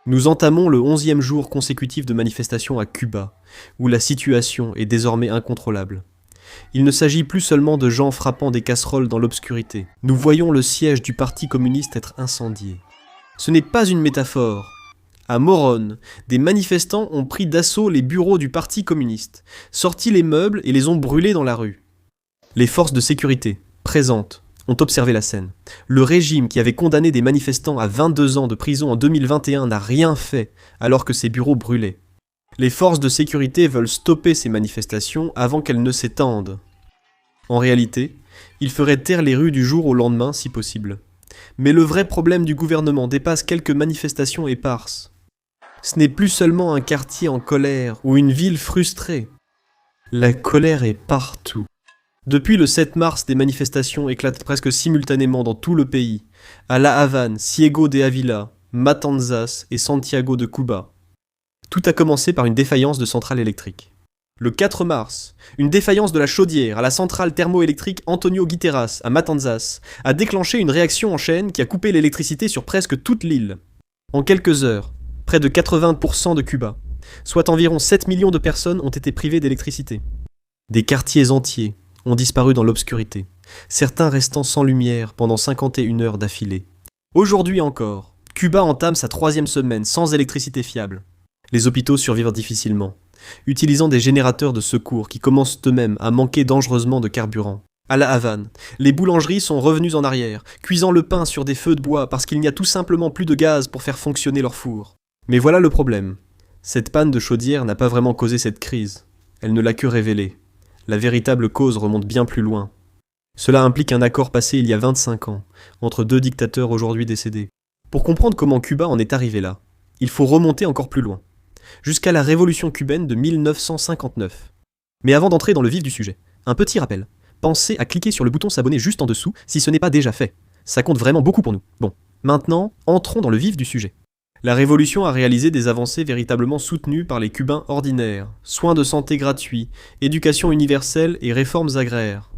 Nous entamons le 11e jour consécutif de manifestations à Cuba, où la situation est désormais incontrôlable. Il ne s'agit plus seulement de gens frappant des casseroles dans l'obscurité. Nous voyons le siège du Parti communiste être incendié. Ce n'est pas une métaphore. À Morón, des manifestants ont pris d'assaut les bureaux du Parti communiste, sorti les meubles et les ont brûlés dans la rue. Les forces de sécurité, présentes, ont observé la scène. Le régime qui avait condamné des manifestants à 22 ans de prison en 2021 n'a rien fait alors que ces bureaux brûlaient. Les forces de sécurité veulent stopper ces manifestations avant qu'elles ne s'étendent. En réalité, ils feraient taire les rues du jour au lendemain si possible. Mais le vrai problème du gouvernement dépasse quelques manifestations éparses. Ce n'est plus seulement un quartier en colère ou une ville frustrée. La colère est partout. Depuis le 7 mars, des manifestations éclatent presque simultanément dans tout le pays, à La Havane, Ciego de Ávila, Matanzas et Santiago de Cuba. Tout a commencé par une défaillance de centrale électrique. Le 4 mars, une défaillance de la chaudière à la centrale thermoélectrique Antonio Guiteras à Matanzas a déclenché une réaction en chaîne qui a coupé l'électricité sur presque toute l'île. En quelques heures, près de 80% de Cuba, soit environ 7 millions de personnes ont été privées d'électricité. Des quartiers entiers ont disparu dans l'obscurité, certains restant sans lumière pendant 51 heures d'affilée. Aujourd'hui encore, Cuba entame sa 3e semaine sans électricité fiable. Les hôpitaux survivent difficilement, utilisant des générateurs de secours qui commencent eux-mêmes à manquer dangereusement de carburant. À La Havane, les boulangeries sont revenues en arrière, cuisant le pain sur des feux de bois parce qu'il n'y a tout simplement plus de gaz pour faire fonctionner leur four. Mais voilà le problème. Cette panne de chaudière n'a pas vraiment causé cette crise. Elle ne l'a que révélée. La véritable cause remonte bien plus loin. Cela implique un accord passé il y a 25 ans, entre deux dictateurs aujourd'hui décédés. Pour comprendre comment Cuba en est arrivé là, il faut remonter encore plus loin, jusqu'à la révolution cubaine de 1959. Mais avant d'entrer dans le vif du sujet, un petit rappel. Pensez à cliquer sur le bouton s'abonner juste en dessous si ce n'est pas déjà fait. Ça compte vraiment beaucoup pour nous. Bon, maintenant, entrons dans le vif du sujet. La révolution a réalisé des avancées véritablement soutenues par les Cubains ordinaires, soins de santé gratuits, éducation universelle et réformes agraires.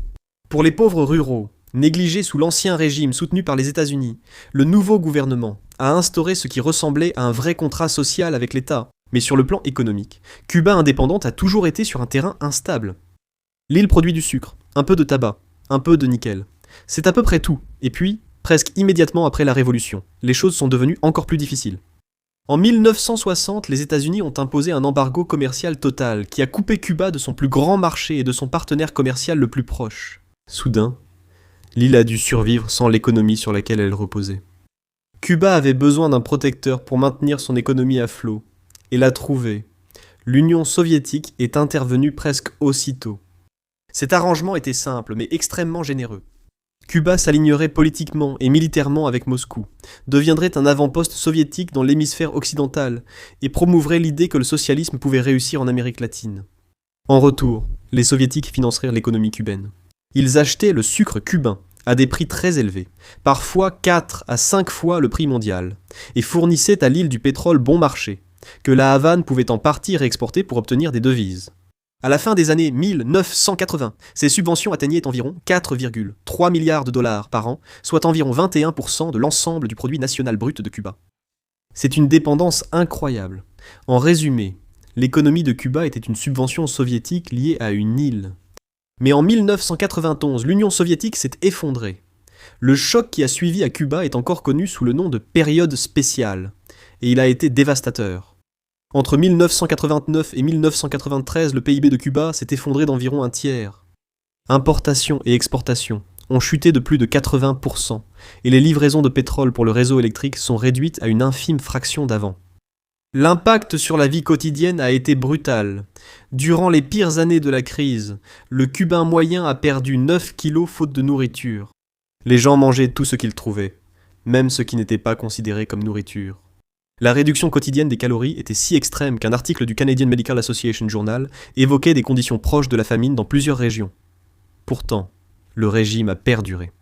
Pour les pauvres ruraux, négligés sous l'ancien régime soutenu par les États-Unis, le nouveau gouvernement a instauré ce qui ressemblait à un vrai contrat social avec l'État. Mais sur le plan économique, Cuba indépendante a toujours été sur un terrain instable. L'île produit du sucre, un peu de tabac, un peu de nickel. C'est à peu près tout, et puis, presque immédiatement après la Révolution, les choses sont devenues encore plus difficiles. En 1960, les États-Unis ont imposé un embargo commercial total qui a coupé Cuba de son plus grand marché et de son partenaire commercial le plus proche. Soudain, l'île a dû survivre sans l'économie sur laquelle elle reposait. Cuba avait besoin d'un protecteur pour maintenir son économie à flot, et l'a trouvé. L'Union soviétique est intervenue presque aussitôt. Cet arrangement était simple mais extrêmement généreux. Cuba s'alignerait politiquement et militairement avec Moscou, deviendrait un avant-poste soviétique dans l'hémisphère occidental et promouvrait l'idée que le socialisme pouvait réussir en Amérique latine. En retour, les soviétiques financèrent l'économie cubaine. Ils achetaient le sucre cubain à des prix très élevés, parfois 4 à 5 fois le prix mondial, et fournissaient à l'île du pétrole bon marché, que la Havane pouvait en partie réexporter pour obtenir des devises. À la fin des années 1980, ces subventions atteignaient environ 4,3 milliards de dollars par an, soit environ 21% de l'ensemble du produit national brut de Cuba. C'est une dépendance incroyable. En résumé, l'économie de Cuba était une subvention soviétique liée à une île. Mais en 1991, l'Union soviétique s'est effondrée. Le choc qui a suivi à Cuba est encore connu sous le nom de période spéciale, et il a été dévastateur. Entre 1989 et 1993, le PIB de Cuba s'est effondré d'environ un tiers. Importations et exportations ont chuté de plus de 80%, et les livraisons de pétrole pour le réseau électrique sont réduites à une infime fraction d'avant. L'impact sur la vie quotidienne a été brutal. Durant les pires années de la crise, le Cubain moyen a perdu 9 kilos faute de nourriture. Les gens mangeaient tout ce qu'ils trouvaient, même ce qui n'était pas considéré comme nourriture. La réduction quotidienne des calories était si extrême qu'un article du Canadian Medical Association Journal évoquait des conditions proches de la famine dans plusieurs régions. Pourtant, le régime a perduré.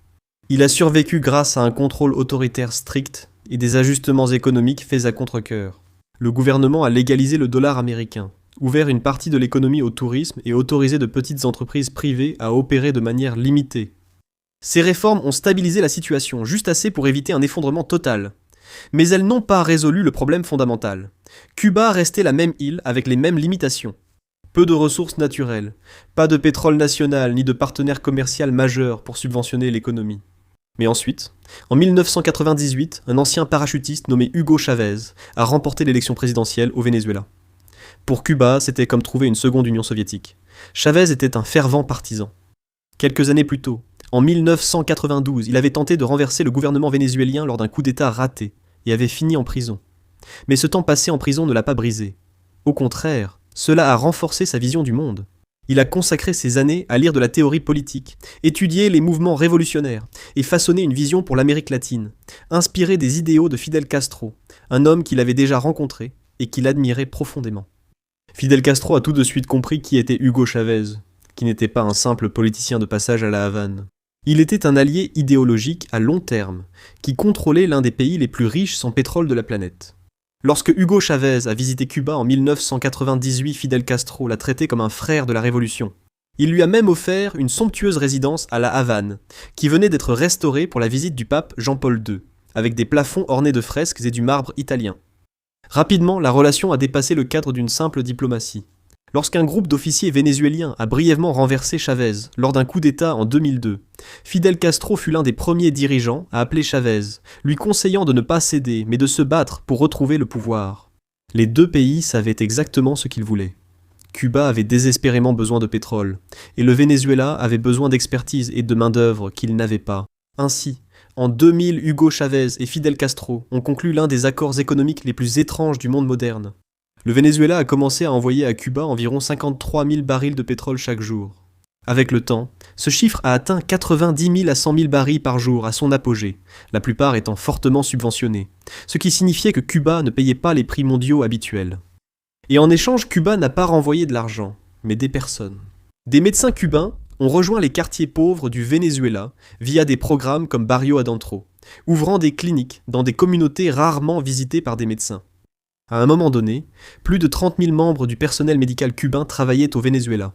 Il a survécu grâce à un contrôle autoritaire strict et des ajustements économiques faits à contre-cœur. Le gouvernement a légalisé le dollar américain, ouvert une partie de l'économie au tourisme et autorisé de petites entreprises privées à opérer de manière limitée. Ces réformes ont stabilisé la situation, juste assez pour éviter un effondrement total. Mais elles n'ont pas résolu le problème fondamental. Cuba restait la même île avec les mêmes limitations. Peu de ressources naturelles, pas de pétrole national ni de partenaire commercial majeur pour subventionner l'économie. Mais ensuite, en 1998, un ancien parachutiste nommé Hugo Chavez a remporté l'élection présidentielle au Venezuela. Pour Cuba, c'était comme trouver une seconde Union soviétique. Chavez était un fervent partisan. Quelques années plus tôt, en 1992, il avait tenté de renverser le gouvernement vénézuélien lors d'un coup d'État raté et avait fini en prison. Mais ce temps passé en prison ne l'a pas brisé. Au contraire, cela a renforcé sa vision du monde. Il a consacré ses années à lire de la théorie politique, étudier les mouvements révolutionnaires et façonner une vision pour l'Amérique latine, inspiré des idéaux de Fidel Castro, un homme qu'il avait déjà rencontré et qu'il admirait profondément. Fidel Castro a tout de suite compris qui était Hugo Chavez, qui n'était pas un simple politicien de passage à la Havane. Il était un allié idéologique à long terme, qui contrôlait l'un des pays les plus riches sans pétrole de la planète. Lorsque Hugo Chavez a visité Cuba en 1998, Fidel Castro l'a traité comme un frère de la Révolution. Il lui a même offert une somptueuse résidence à la Havane, qui venait d'être restaurée pour la visite du pape Jean-Paul II, avec des plafonds ornés de fresques et du marbre italien. Rapidement, la relation a dépassé le cadre d'une simple diplomatie. Lorsqu'un groupe d'officiers vénézuéliens a brièvement renversé Chavez lors d'un coup d'État en 2002, Fidel Castro fut l'un des premiers dirigeants à appeler Chavez, lui conseillant de ne pas céder mais de se battre pour retrouver le pouvoir. Les deux pays savaient exactement ce qu'ils voulaient. Cuba avait désespérément besoin de pétrole, et le Venezuela avait besoin d'expertise et de main-d'œuvre qu'il n'avait pas. Ainsi, en 2000, Hugo Chavez et Fidel Castro ont conclu l'un des accords économiques les plus étranges du monde moderne. Le Venezuela a commencé à envoyer à Cuba environ 53 000 barils de pétrole chaque jour. Avec le temps, ce chiffre a atteint 90 000 à 100 000 barils par jour à son apogée, la plupart étant fortement subventionnés, ce qui signifiait que Cuba ne payait pas les prix mondiaux habituels. Et en échange, Cuba n'a pas renvoyé de l'argent, mais des personnes. Des médecins cubains ont rejoint les quartiers pauvres du Venezuela via des programmes comme Barrio Adentro, ouvrant des cliniques dans des communautés rarement visitées par des médecins. À un moment donné, plus de 30 000 membres du personnel médical cubain travaillaient au Venezuela.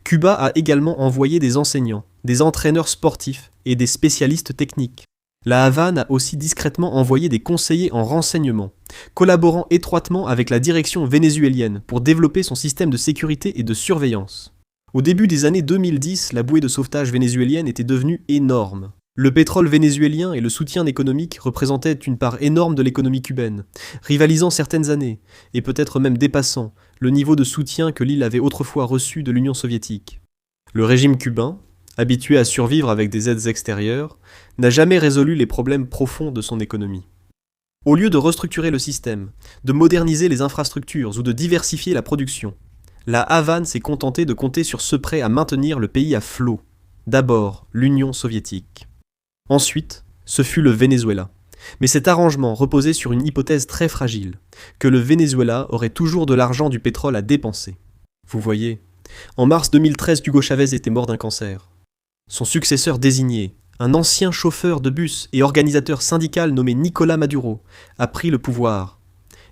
Cuba a également envoyé des enseignants, des entraîneurs sportifs et des spécialistes techniques. La Havane a aussi discrètement envoyé des conseillers en renseignement, collaborant étroitement avec la direction vénézuélienne pour développer son système de sécurité et de surveillance. Au début des années 2010, la bouée de sauvetage vénézuélienne était devenue énorme. Le pétrole vénézuélien et le soutien économique représentaient une part énorme de l'économie cubaine, rivalisant certaines années, et peut-être même dépassant, le niveau de soutien que l'île avait autrefois reçu de l'Union soviétique. Le régime cubain, habitué à survivre avec des aides extérieures, n'a jamais résolu les problèmes profonds de son économie. Au lieu de restructurer le système, de moderniser les infrastructures ou de diversifier la production, la Havane s'est contentée de compter sur ceux prêts à maintenir le pays à flot. D'abord, l'Union soviétique. Ensuite, ce fut le Venezuela. Mais cet arrangement reposait sur une hypothèse très fragile, que le Venezuela aurait toujours de l'argent du pétrole à dépenser. Vous voyez, en mars 2013, Hugo Chavez était mort d'un cancer. Son successeur désigné, un ancien chauffeur de bus et organisateur syndical nommé Nicolás Maduro, a pris le pouvoir.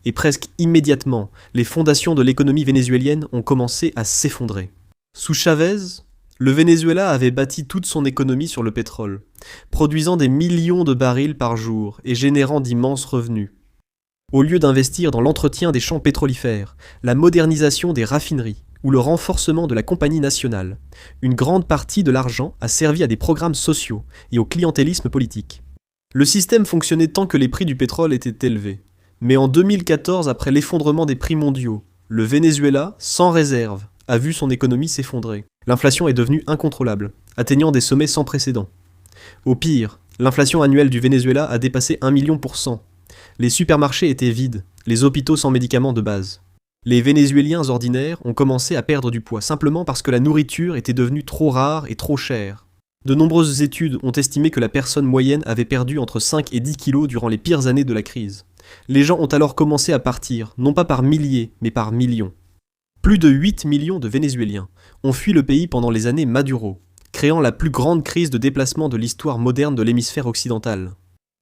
Et presque immédiatement, les fondations de l'économie vénézuélienne ont commencé à s'effondrer. Sous Chavez, le Venezuela avait bâti toute son économie sur le pétrole, produisant des millions de barils par jour et générant d'immenses revenus. Au lieu d'investir dans l'entretien des champs pétrolifères, la modernisation des raffineries ou le renforcement de la compagnie nationale, une grande partie de l'argent a servi à des programmes sociaux et au clientélisme politique. Le système fonctionnait tant que les prix du pétrole étaient élevés. Mais en 2014, après l'effondrement des prix mondiaux, le Venezuela, sans réserve, a vu son économie s'effondrer. L'inflation est devenue incontrôlable, atteignant des sommets sans précédent. Au pire, l'inflation annuelle du Venezuela a dépassé 1 million %. Les supermarchés étaient vides, les hôpitaux sans médicaments de base. Les Vénézuéliens ordinaires ont commencé à perdre du poids simplement parce que la nourriture était devenue trop rare et trop chère. De nombreuses études ont estimé que la personne moyenne avait perdu entre 5 et 10 kilos durant les pires années de la crise. Les gens ont alors commencé à partir, non pas par milliers, mais par millions. Plus de 8 millions de Vénézuéliens ont fui le pays pendant les années Maduro, créant la plus grande crise de déplacement de l'histoire moderne de l'hémisphère occidental.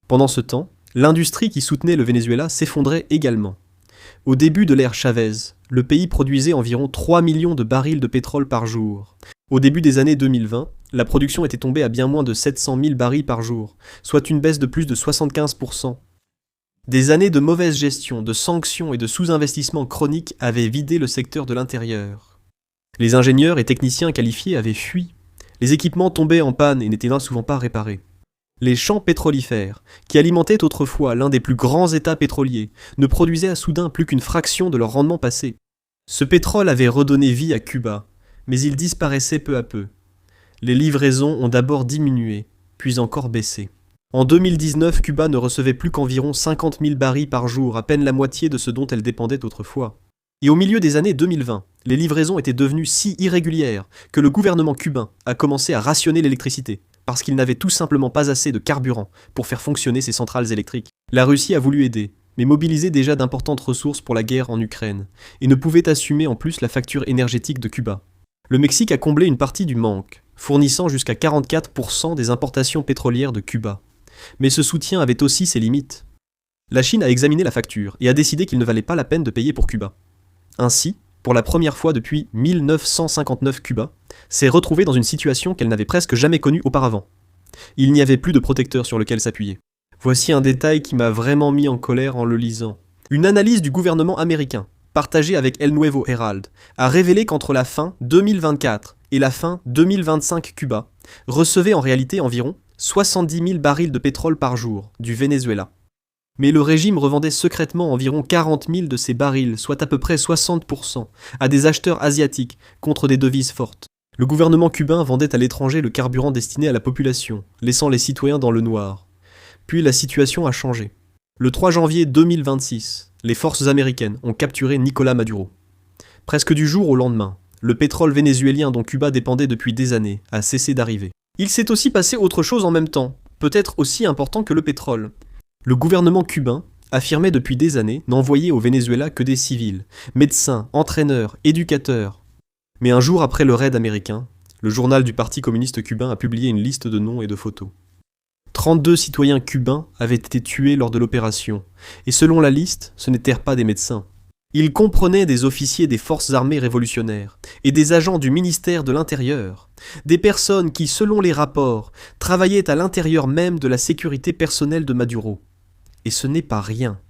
Pendant ce temps, l'industrie qui soutenait le Venezuela s'effondrait également. Au début de l'ère Chavez, le pays produisait environ 3 millions de barils de pétrole par jour. Au début des années 2020, la production était tombée à bien moins de 700 000 barils par jour, soit une baisse de plus de 75%. Des années de mauvaise gestion, de sanctions et de sous-investissement chronique avaient vidé le secteur de l'intérieur. Les ingénieurs et techniciens qualifiés avaient fui. Les équipements tombaient en panne et n'étaient souvent pas réparés. Les champs pétrolifères, qui alimentaient autrefois l'un des plus grands états pétroliers, ne produisaient à soudain plus qu'une fraction de leur rendement passé. Ce pétrole avait redonné vie à Cuba, mais il disparaissait peu à peu. Les livraisons ont d'abord diminué, puis encore baissé. En 2019, Cuba ne recevait plus qu'environ 50 000 barils par jour, à peine la moitié de ce dont elle dépendait autrefois. Et au milieu des années 2020, les livraisons étaient devenues si irrégulières que le gouvernement cubain a commencé à rationner l'électricité, parce qu'il n'avait tout simplement pas assez de carburant pour faire fonctionner ses centrales électriques. La Russie a voulu aider, mais mobilisait déjà d'importantes ressources pour la guerre en Ukraine, et ne pouvait assumer en plus la facture énergétique de Cuba. Le Mexique a comblé une partie du manque, fournissant jusqu'à 44% des importations pétrolières de Cuba. Mais ce soutien avait aussi ses limites. La Chine a examiné la facture et a décidé qu'il ne valait pas la peine de payer pour Cuba. Ainsi, pour la première fois depuis 1959, Cuba s'est retrouvée dans une situation qu'elle n'avait presque jamais connue auparavant. Il n'y avait plus de protecteur sur lequel s'appuyer. Voici un détail qui m'a vraiment mis en colère en le lisant. Une analyse du gouvernement américain, partagée avec El Nuevo Herald, a révélé qu'entre la fin 2024 et la fin 2025, Cuba recevait en réalité environ 70 000 barils de pétrole par jour du Venezuela. Mais le régime revendait secrètement environ 40 000 de ces barils, soit à peu près 60%, à des acheteurs asiatiques contre des devises fortes. Le gouvernement cubain vendait à l'étranger le carburant destiné à la population, laissant les citoyens dans le noir. Puis la situation a changé. Le 3 janvier 2026, les forces américaines ont capturé Nicolás Maduro. Presque du jour au lendemain, le pétrole vénézuélien dont Cuba dépendait depuis des années a cessé d'arriver. Il s'est aussi passé autre chose en même temps, peut-être aussi important que le pétrole. Le gouvernement cubain affirmait depuis des années n'envoyer au Venezuela que des civils, médecins, entraîneurs, éducateurs. Mais un jour après le raid américain, le journal du Parti communiste cubain a publié une liste de noms et de photos. 32 citoyens cubains avaient été tués lors de l'opération, et selon la liste, ce n'étaient pas des médecins. Ils comprenaient des officiers des forces armées révolutionnaires et des agents du ministère de l'Intérieur, des personnes qui, selon les rapports, travaillaient à l'intérieur même de la sécurité personnelle de Maduro. Et ce n'est pas rien.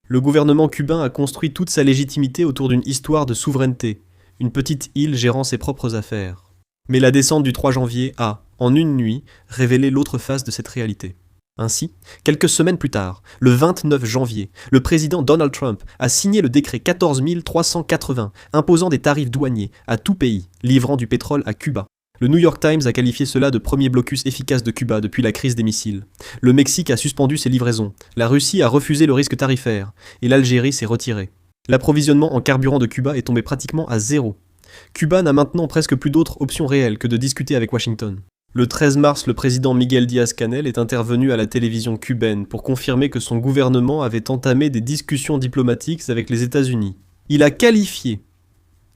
Le gouvernement cubain a construit toute sa légitimité autour d'une histoire de souveraineté, une petite île gérant ses propres affaires. Mais la descente du 3 janvier a, en une nuit, révélé l'autre face de cette réalité. Ainsi, quelques semaines plus tard, le 29 janvier, le président Donald Trump a signé le décret 14 380 imposant des tarifs douaniers à tout pays livrant du pétrole à Cuba. Le New York Times a qualifié cela de premier blocus efficace de Cuba depuis la crise des missiles. Le Mexique a suspendu ses livraisons, la Russie a refusé le risque tarifaire, et l'Algérie s'est retirée. L'approvisionnement en carburant de Cuba est tombé pratiquement à zéro. Cuba n'a maintenant presque plus d'autre option réelle que de discuter avec Washington. Le 13 mars, le président Miguel Díaz-Canel est intervenu à la télévision cubaine pour confirmer que son gouvernement avait entamé des discussions diplomatiques avec les États-Unis. Il a qualifié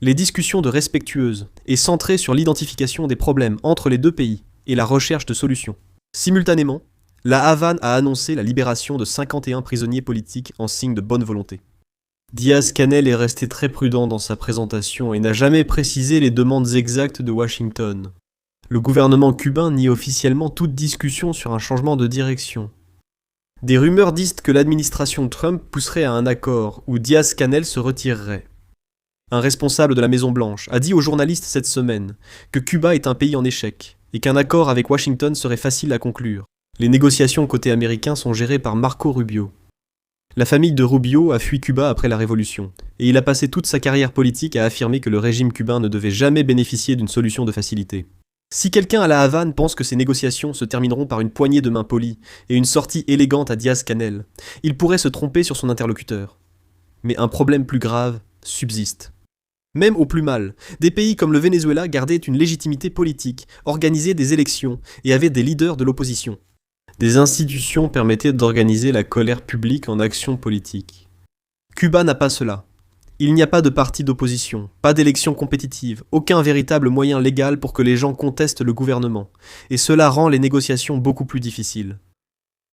les discussions de respectueuses et centrées sur l'identification des problèmes entre les deux pays et la recherche de solutions. Simultanément, la Havane a annoncé la libération de 51 prisonniers politiques en signe de bonne volonté. Díaz-Canel est resté très prudent dans sa présentation et n'a jamais précisé les demandes exactes de Washington. Le gouvernement cubain nie officiellement toute discussion sur un changement de direction. Des rumeurs disent que l'administration Trump pousserait à un accord où Díaz-Canel se retirerait. Un responsable de la Maison-Blanche a dit aux journalistes cette semaine que Cuba est un pays en échec et qu'un accord avec Washington serait facile à conclure. Les négociations côté américain sont gérées par Marco Rubio. La famille de Rubio a fui Cuba après la Révolution, et il a passé toute sa carrière politique à affirmer que le régime cubain ne devait jamais bénéficier d'une solution de facilité. Si quelqu'un à la Havane pense que ces négociations se termineront par une poignée de main polie et une sortie élégante à Díaz-Canel, il pourrait se tromper sur son interlocuteur. Mais un problème plus grave subsiste. Même au plus mal, des pays comme le Venezuela gardaient une légitimité politique, organisaient des élections et avaient des leaders de l'opposition. Des institutions permettaient d'organiser la colère publique en action politique. Cuba n'a pas cela. Il n'y a pas de parti d'opposition, pas d'élection compétitive, aucun véritable moyen légal pour que les gens contestent le gouvernement, et cela rend les négociations beaucoup plus difficiles.